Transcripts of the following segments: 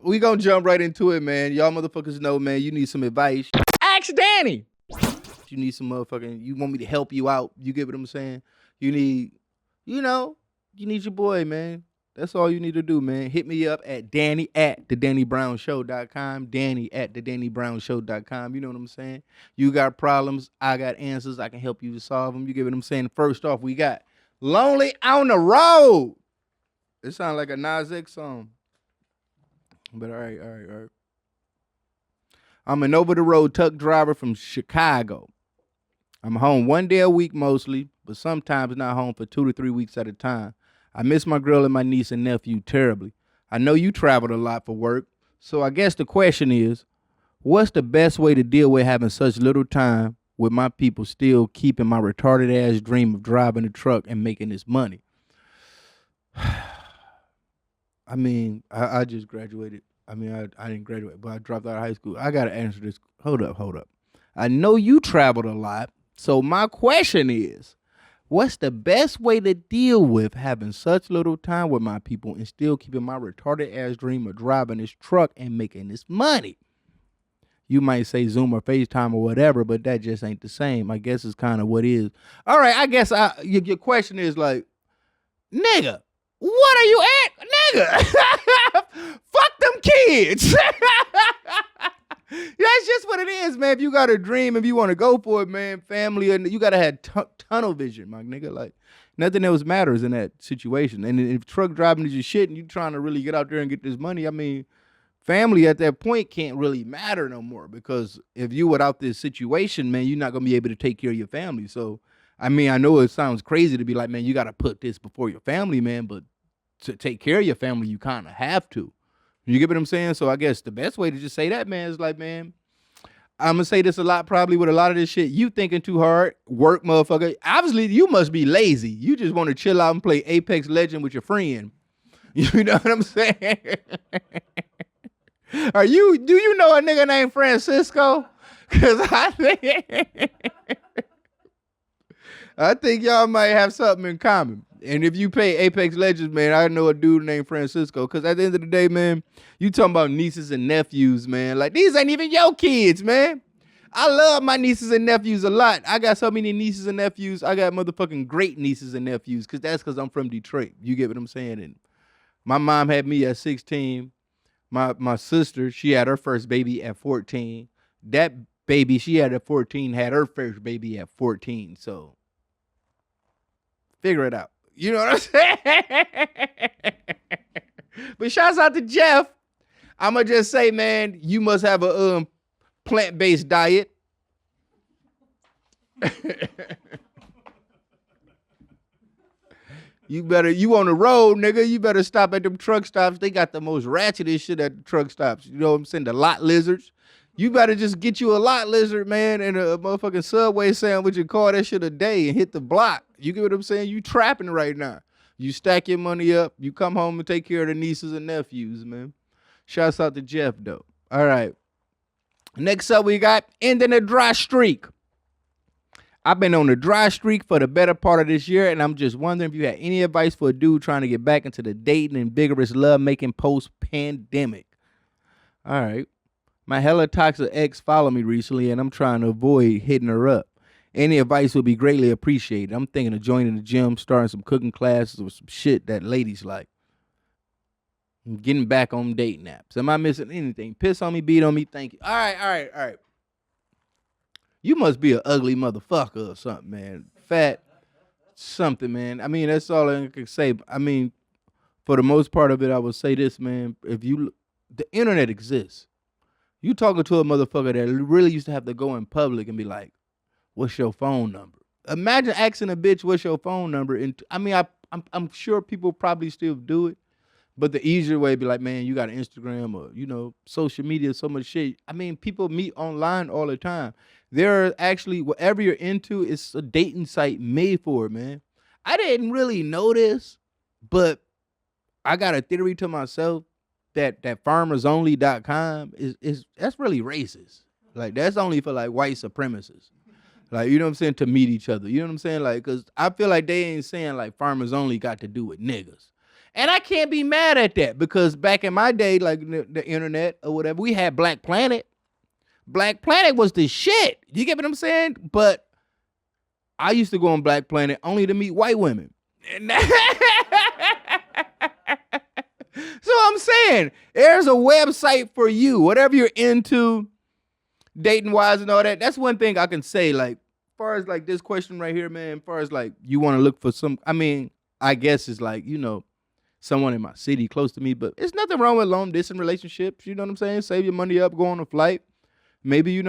we gonna jump right into it, man. Y'all motherfuckers know, man, you need some advice. Ask Danny. You need some motherfucking, you want me to help you out. You get what I'm saying? You need, you need your boy, man. That's all you need to do, man. Hit me up at Danny at thedannybrownshow.com. Danny at thedannybrownshow.com. You know what I'm saying? You got problems, I got answers. I can help you to solve them. You get what I'm saying? First off, we got Lonely on the Road. It sounds like a Nas X song. But all right. I'm an over-the-road truck driver from Chicago. I'm home one day a week mostly, but sometimes not home for 2 to 3 weeks at a time. I miss my girl and my niece and nephew terribly. I know you traveled a lot for work, so I guess the question is, what's the best way to deal with having such little time with my people still keeping my retarded ass dream of driving a truck and making this money? I mean, I just graduated. I mean, I didn't graduate, but I dropped out of high school. I got to answer this. Hold up. I know you traveled a lot, so my question is, what's the best way to deal with having such little time with my people and still keeping my retarded ass dream of driving this truck and making this money? You might say Zoom or FaceTime or whatever, but that just ain't the same. I guess it's kind of what is. All right, I guess your question is like, nigga, what are you at, nigga? Fuck them kids. That's just what it is, man. If you got a dream, if you want to go for it, man, family, and you got to have tunnel vision, my nigga. Like, nothing else matters in that situation. And if truck driving is your shit and you trying to really get out there and get this money, I mean, family at that point can't really matter no more, because if you without this situation, man, you're not going to be able to take care of your family. So, I mean, I know it sounds crazy to be like, man, you got to put this before your family, man, but to take care of your family, you kind of have to. You get what I'm saying? So I guess the best way to just say that, man, is like, man, I'm going to say this a lot probably with a lot of this shit. You thinking too hard, work, motherfucker. Obviously, you must be lazy. You just want to chill out and play Apex Legend with your friend. You know what I'm saying? Do you know a nigga named Francisco? Because I think y'all might have something in common. And if you play Apex Legends, man, I know a dude named Francisco. Because at the end of the day, man, you talking about nieces and nephews, man. Like, these ain't even your kids, man. I love my nieces and nephews a lot. I got so many nieces and nephews. I got motherfucking great nieces and nephews. Because I'm from Detroit. You get what I'm saying? And my mom had me at 16. My sister, she had her first baby at 14. That baby she had at 14 had her first baby at 14. So, figure it out. You know what I'm saying? But shouts out to Jeff. I'm going to just say, man, you must have a plant-based diet. You on the road, nigga, you better stop at them truck stops. They got the most ratchetest shit at the truck stops. You know what I'm saying? The lot lizards. You better just get you a lot lizard, man, and a motherfucking Subway sandwich and call that shit a day and hit the block. You get what I'm saying? You trapping right now. You stack your money up. You come home and take care of the nieces and nephews, man. Shouts out to Jeff, though. All right. Next up, we got ending a dry streak. I've been on a dry streak for the better part of this year, and I'm just wondering if you had any advice for a dude trying to get back into the dating and vigorous love-making post-pandemic. All right. My hella toxic ex followed me recently, and I'm trying to avoid hitting her up. Any advice would be greatly appreciated. I'm thinking of joining the gym, starting some cooking classes or some shit that ladies like. I'm getting back on dating apps. Am I missing anything? Piss on me, beat on me, thank you. All right. You must be an ugly motherfucker or something, man. Fat something, man. I mean, that's all I can say. I mean, for the most part of it, I would say this, man. The internet exists. You talking to a motherfucker that really used to have to go in public and be like, what's your phone number? Imagine asking a bitch, what's your phone number? And I mean, I'm sure people probably still do it, but the easier way would be like, man, you got an Instagram or, social media, so much shit. I mean, people meet online all the time. There are actually, whatever you're into, it's a dating site made for it, man. I didn't really know this, but I got a theory to myself that farmersonly.com is that's really racist. Like, that's only for like white supremacists. Like, you know what I'm saying? To meet each other. You know what I'm saying? Like, because I feel like they ain't saying like farmers only got to do with niggas. And I can't be mad at that because back in my day, like the internet or whatever, we had Black Planet. Black Planet was the shit. You get what I'm saying? But I used to go on Black Planet only to meet white women. So I'm saying there's a website for you, whatever you're into, dating wise and all that. That's one thing I can say. Like, as far as like this question right here, man, as far as like you want to look for some, I mean, I guess it's like, someone in my city close to me, but it's nothing wrong with long distance relationships. You know what I'm saying? Save your money up, go on a flight. Maybe, you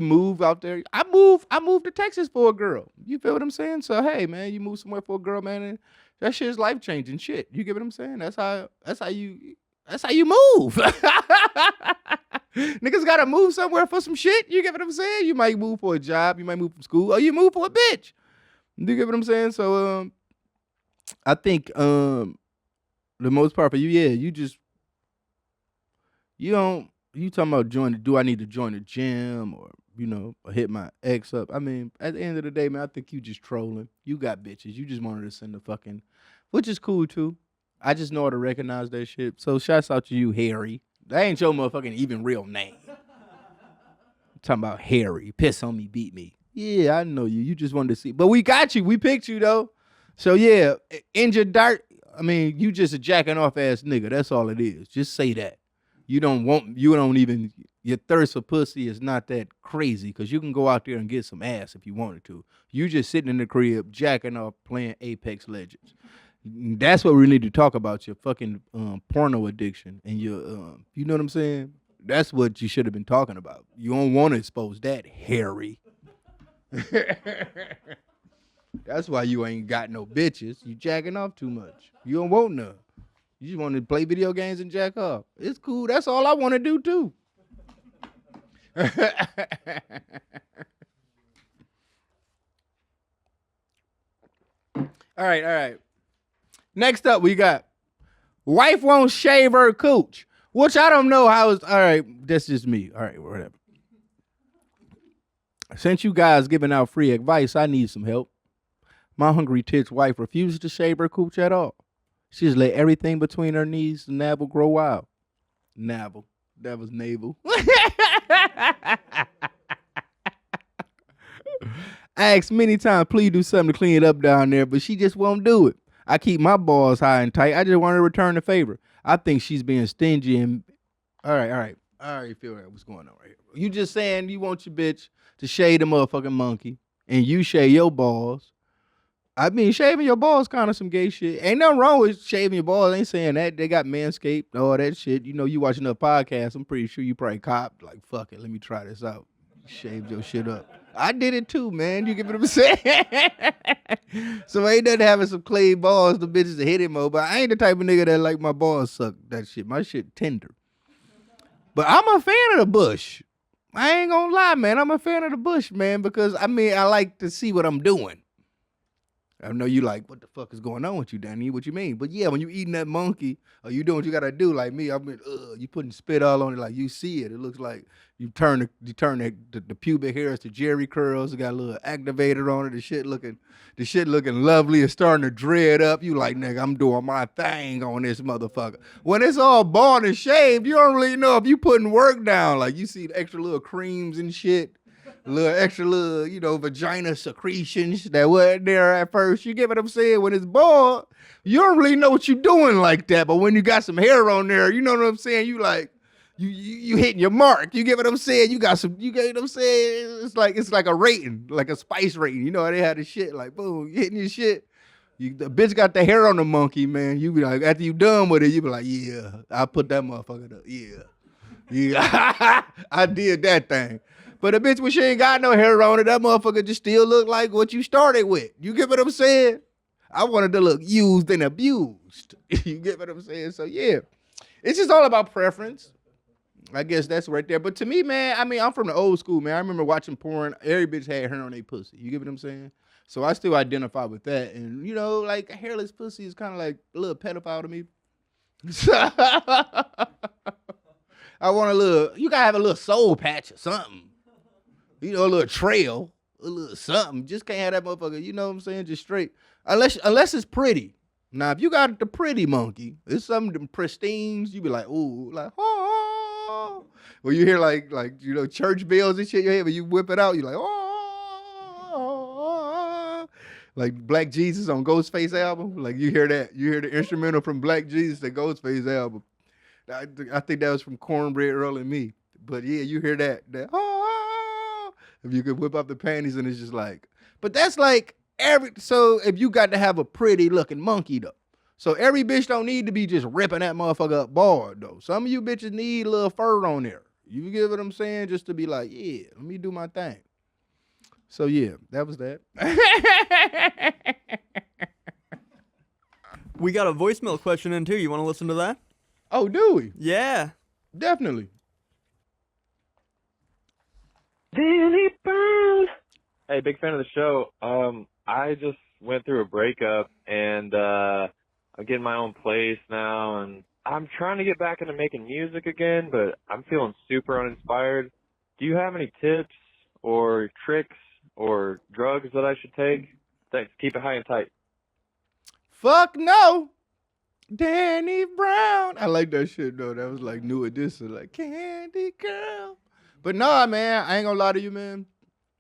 move out there. I moved to Texas for a girl. You feel what I'm saying? So hey, man, you move somewhere for a girl, man, and that shit is life changing shit. You get what I'm saying? That's how you move. Niggas gotta move somewhere for some shit. You get what I'm saying? You might move for a job, you might move from school, or you move for a bitch. You get what I'm saying? So I think the most part for you, yeah, you talking about do I need to join the gym or hit my ex up? I mean, at the end of the day, man, I think you just trolling. You got bitches. You just wanted to send the fucking, which is cool too. I just know how to recognize that shit. So shouts out to you, Harry. That ain't your motherfucking even real name. I'm talking about Harry. Piss on me, beat me. Yeah, I know you. You just wanted to see. But we got you. We picked you though. So yeah, in your dirt, I mean, you just a jacking off ass nigga. That's all it is. Just say that. Your thirst for pussy is not that crazy because you can go out there and get some ass if you wanted to. You just sitting in the crib, jacking off, playing Apex Legends. That's what we need to talk about, your fucking porno addiction and your, you know what I'm saying? That's what you should have been talking about. You don't want to expose that, Harry. That's why you ain't got no bitches. You jacking off too much. You don't want none. You just want to play video games and jack off. It's cool. That's all I want to do too. All right. Next up, we got wife won't shave her cooch, which I don't know how it's. All right, that's just me. All right, whatever. Since you guys giving out free advice, I need some help. My hungry tits wife refuses to shave her cooch at all. She just let everything between her knees and navel grow wild. Navel. That was navel. I asked many times, please do something to clean it up down there, but she just won't do it. I keep my balls high and tight. I just want her to return the favor. I think she's being stingy and... All right. I already feel what's going on right here. You just saying you want your bitch to shave the motherfucking monkey and you shave your balls. I mean, shaving your balls kind of some gay shit. Ain't nothing wrong with shaving your balls. I ain't saying that. They got Manscaped, all that shit. You watch enough podcasts, I'm pretty sure you probably copped. Like, fuck it, let me try this out. Shaved your shit up. I did it too, man. You get what I'm saying? So ain't nothing having some clay balls, the bitches to hit him over. But I ain't the type of nigga that like my balls suck that shit. My shit tender. But I'm a fan of the bush. I ain't gonna lie, man. I'm a fan of the bush, man, because I like to see what I'm doing. I know you like, what the fuck is going on with you, Danny? What you mean? But yeah, when you eating that monkey, or you doing what you gotta do, like me, you putting spit all on it, like you see it. It looks like you turn the pubic hairs to Jerry curls. It got a little activator on it. The shit looking lovely. It's starting to dread up. You like, nigga, I'm doing my thing on this motherfucker. When it's all bald and shaved, you don't really know if you putting work down. Like you see the extra little creams and shit. Extra vagina secretions that weren't there at first. You get what I'm saying? When it's bald, you don't really know what you're doing like that. But when you got some hair on there, you know what I'm saying? You like, you hitting your mark. You get what I'm saying? You get what I'm saying? It's like a rating, like a spice rating. You know how they had the shit like, boom, you hitting your shit. The bitch got the hair on the monkey, man. You be like, after you done with it, you be like, yeah, I put that motherfucker up. Yeah. I did that thing. But a bitch when she ain't got no hair on it, that motherfucker just still look like what you started with. You get what I'm saying? I wanted to look used and abused. You get what I'm saying? So yeah, it's just all about preference. I guess that's right there. But to me, man, I'm from the old school, man. I remember watching porn. Every bitch had hair on their pussy. You get what I'm saying? So I still identify with that. And like a hairless pussy is kind of like a little pedophile to me. I want you gotta have a little soul patch or something. A little trail, a little something. Just can't have that motherfucker, you know what I'm saying? Just straight. Unless it's pretty. Now, if you got the pretty monkey, it's some of them pristines, you be like, ooh, like, oh. When you hear like church bells and shit, you hear when you whip it out, you like, oh. Like Black Jesus on Ghostface album, like you hear that, you hear the instrumental from Black Jesus, the Ghostface album. I think that was from Cornbread Earl and Me. But yeah, you hear that oh, if you could whip up the panties and it's just like, but that's like so if you got to have a pretty looking monkey though. So every bitch don't need to be just ripping that motherfucker up bald though. Some of you bitches need a little fur on there. You get what I'm saying? Just to be like, yeah, let me do my thing. So yeah, that was that. We got a voicemail question in too. You want to listen to that? Oh, do we? Yeah. Definitely. Danny Brown. Hey, big fan of the show. I just went through a breakup and I'm getting my own place now and I'm trying to get back into making music again, but I'm feeling super uninspired. Do you have any tips or tricks or drugs that I should take? Thanks. Keep it high and tight. Fuck no. Danny Brown. I like that shit though. That was like new edition, like Candy Girl. But nah, man, I ain't gonna lie to you, man.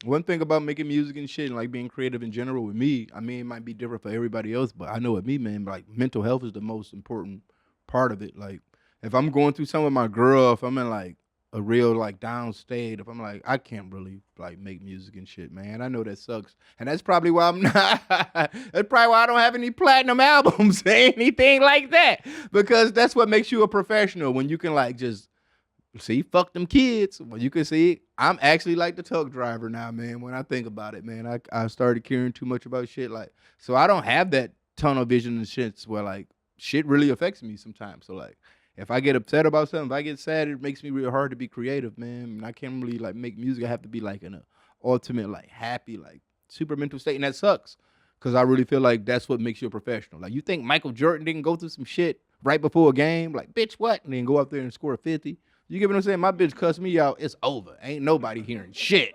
One thing about making music and shit and like being creative in general with me, I mean, it might be different for everybody else, but I know with me, man, like mental health is the most important part of it. Like if I'm going through something with my girl, if I'm in like a real like down state, if I'm like, I can't really like make music and shit, man. I know that sucks. And that's probably why I'm not, that's probably why I don't have any platinum albums or anything like that. Because that's what makes you a professional when you can like just see, fuck them kids. Well, you can see I'm actually like the truck driver now, man. When I think about it, man, I started caring too much about shit. Like, so I don't have that tunnel vision and shit where like shit really affects me sometimes. So like, if I get upset about something, if I get sad, it makes me real hard to be creative, man. And I can't really like make music. I have to be like in a ultimate like happy, like super mental state, and that sucks. Cause I really feel like that's what makes you a professional. Like you think Michael Jordan didn't go through some shit right before a game, like bitch what, and then go up there and score a 50. You get what I'm saying? My bitch cussed me out. It's over. Ain't nobody hearing shit.